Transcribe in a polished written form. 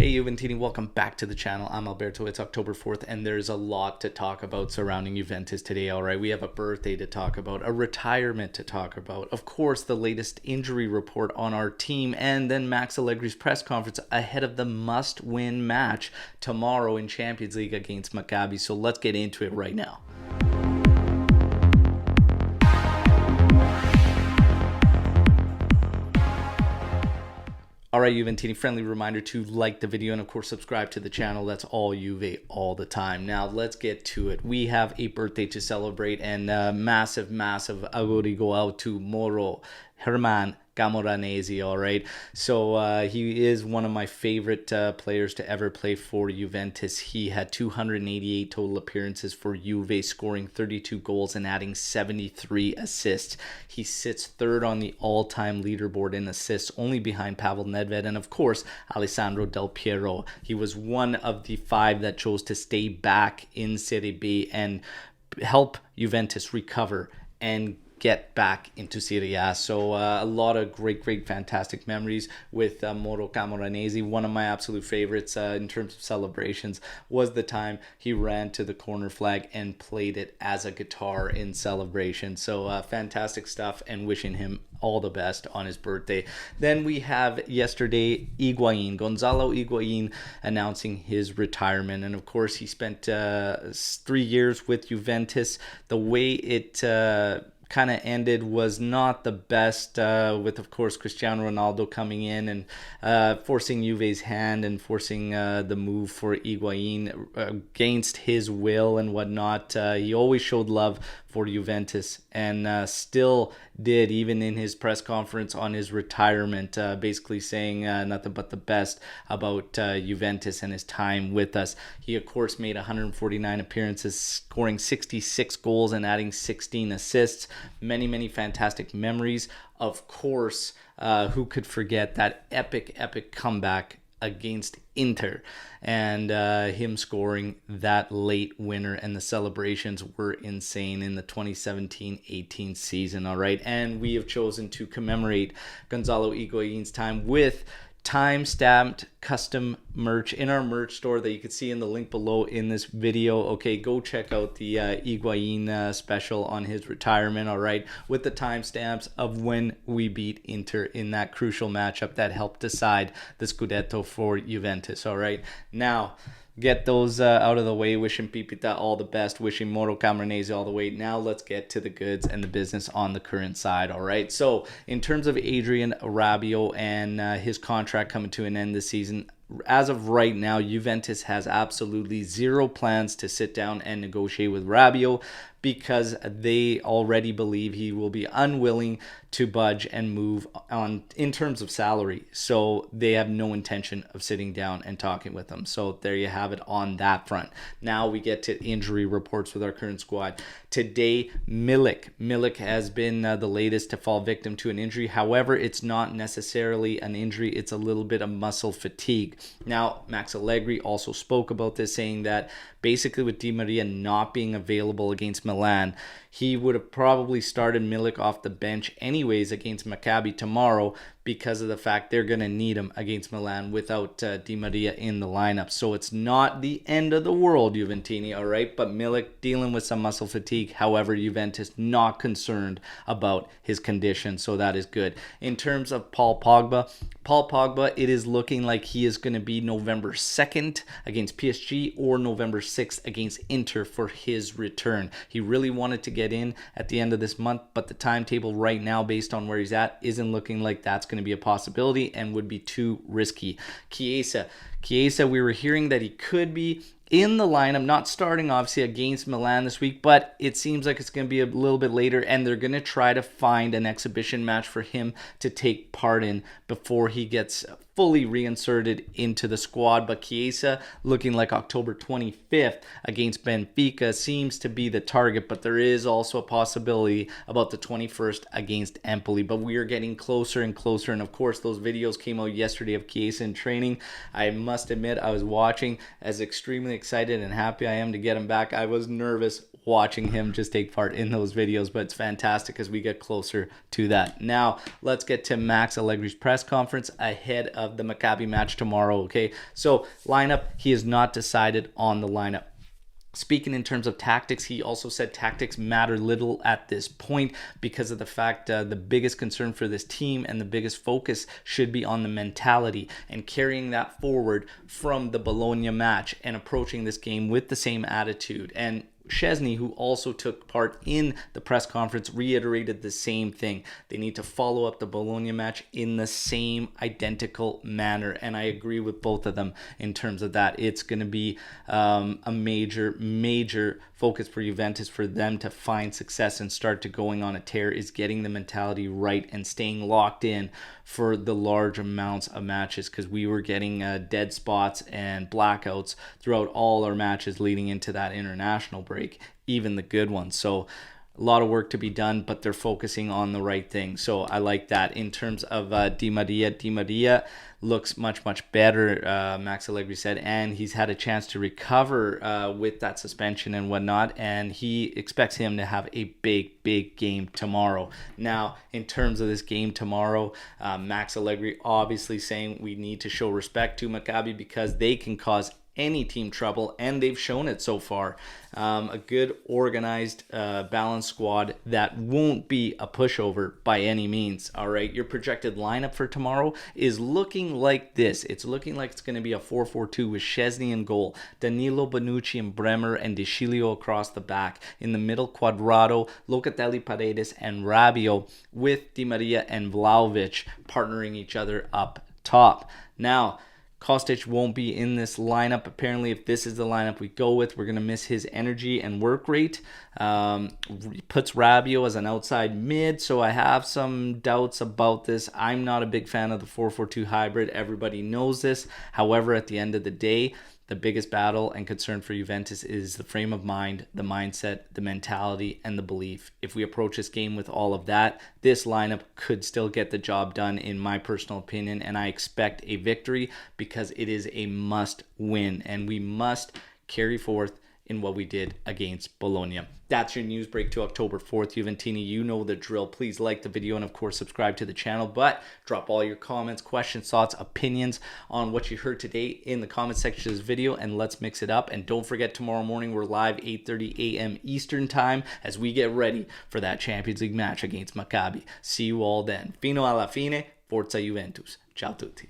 Hey Juventini, welcome back to the channel. I'm Alberto. It's October 4th and there's a lot to talk about surrounding Juventus today, all right? We have a birthday to talk about, a retirement to talk about, of course, the latest injury report on our team, and then Max Allegri's press conference ahead of the must-win match tomorrow in Champions League against Maccabi. So let's get into it right now. Alright, Juventini, friendly reminder to like the video and of course subscribe to the channel. That's all Juve all the time. Now let's get to it. We have a birthday to celebrate, and massive auguri go out to Moro Herman Camoranesi, all right? So he is one of my favorite players to ever play for Juventus. He had 288 total appearances for Juve, scoring 32 goals and adding 73 assists. He sits third on the all-time leaderboard in assists, only behind Pavel Nedved and, of course, Alessandro Del Piero. He was one of the 5 that chose to stay back in Serie B and help Juventus recover and get back into Serie A. So a lot of great, fantastic memories with Moro Camoranesi. One of my absolute favorites in terms of celebrations was the time he ran to the corner flag and played it as a guitar in celebration. So fantastic stuff, and wishing him all the best on his birthday. Then we have yesterday Gonzalo Higuain, announcing his retirement. And of course, he spent 3 years with Juventus. The way it kind of ended was not the best, with of course Cristiano Ronaldo coming in and forcing Juve's hand and forcing the move for Higuain against his will and whatnot. He always showed love for Juventus and still did, even in his press conference on his retirement, basically saying nothing but the best about Juventus and his time with us. He of course made 149 appearances, scoring 66 goals and adding 16 assists. Many fantastic memories. Of course, who could forget that epic comeback against Inter, and him scoring that late winner, and the celebrations were insane in the 2017-18 season, all right? And we have chosen to commemorate Gonzalo Higuain's time with time-stamped custom merch in our merch store that you can see in the link below in this video. Okay, go check out the Higuain special on his retirement, all right, with the timestamps of when we beat Inter in that crucial matchup that helped decide the Scudetto for Juventus, all right? Now, get those out of the way. Wishing Pipita all the best. Wishing Moro Camoranesi all the way. Now let's get to the goods and the business on the current side, all right? So in terms of Adrien Rabiot and his contract coming to an end this season, as of right now, Juventus has absolutely zero plans to sit down and negotiate with Rabiot, because they already believe he will be unwilling to budge and move on in terms of salary. So they have no intention of sitting down and talking with him. So there you have it on that front. Now we get to injury reports with our current squad. Today, Milik has been the latest to fall victim to an injury. However, it's not necessarily an injury. It's a little bit of muscle fatigue. Now, Max Allegri also spoke about this, saying that basically with Di Maria not being available against Milan, he would have probably started Milik off the bench anyways against Maccabi tomorrow, because of the fact they're going to need him against Milan without Di Maria in the lineup. So it's not the end of the world, Juventini, all right? But Milik dealing with some muscle fatigue. However, Juventus not concerned about his condition, so that is good. In terms of Paul Pogba, it is looking like he is going to be November 2nd against PSG or November 6th against Inter for his return. He really wanted to get in at the end of this month, but the timetable right now, based on where he's at, isn't looking like that's going to be a possibility and would be too risky. Chiesa, we were hearing that he could be in the lineup, not starting obviously against Milan this week, but it seems like it's going to be a little bit later, and they're going to try to find an exhibition match for him to take part in before he gets fully reinserted into the squad. But Chiesa looking like October 25th against Benfica seems to be the target, but there is also a possibility about the 21st against Empoli. But we are getting closer and closer, and of course those videos came out yesterday of Chiesa in training. I must admit, I was watching, as extremely excited and happy I am to get him back, I was nervous watching him just take part in those videos, but it's fantastic as we get closer to that. Now, let's get to Max Allegri's press conference ahead of the Maccabi match tomorrow, okay? So, lineup, he has not decided on the lineup. Speaking in terms of tactics, he also said tactics matter little at this point because of the fact the biggest concern for this team and the biggest focus should be on the mentality and carrying that forward from the Bologna match and approaching this game with the same attitude. And Szczesny, who also took part in the press conference, reiterated the same thing. They need to follow up the Bologna match in the same identical manner. And I agree with both of them in terms of that. It's going to be a major focus for Juventus for them to find success and start to going on a tear is getting the mentality right and staying locked in for the large amounts of matches, because we were getting dead spots and blackouts throughout all our matches leading into that international break, even the good ones. So a lot of work to be done, but they're focusing on the right thing. So I like that. In terms of Di Maria looks much better, Max Allegri said, and he's had a chance to recover with that suspension and whatnot, and he expects him to have a big game tomorrow. Now, in terms of this game tomorrow, Max Allegri obviously saying we need to show respect to Maccabi because they can cause any team trouble, and they've shown it so far. A good, organized, balanced squad that won't be a pushover by any means. All right, your projected lineup for tomorrow is looking like this. It's looking like it's going to be a 4-4-2 with Szczesny in goal, Danilo, Bonucci, and Bremer, and De Sciglio across the back. In the middle, Quadrado, Locatelli, Paredes, and Rabiot, with Di Maria and Vlahovic partnering each other up top. Now, Kostic won't be in this lineup. Apparently, if this is the lineup we go with, we're going to miss his energy and work rate. Puts Rabiot as an outside mid, so I have some doubts about this. I'm not a big fan of the 4-4-2 hybrid. Everybody knows this. However, at the end of the day, the biggest battle and concern for Juventus is the frame of mind, the mindset, the mentality, and the belief. If we approach this game with all of that, this lineup could still get the job done, in my personal opinion, and I expect a victory because it is a must win, and we must carry forth in what we did against Bologna. That's your news break to October 4th. Juventini, you know the drill. Please like the video and, of course, subscribe to the channel. But drop all your comments, questions, thoughts, opinions on what you heard today in the comment section of this video, and let's mix it up. And don't forget, tomorrow morning we're live 8:30 a.m. Eastern Time as we get ready for that Champions League match against Maccabi. See you all then. Fino alla fine, Forza Juventus. Ciao tutti.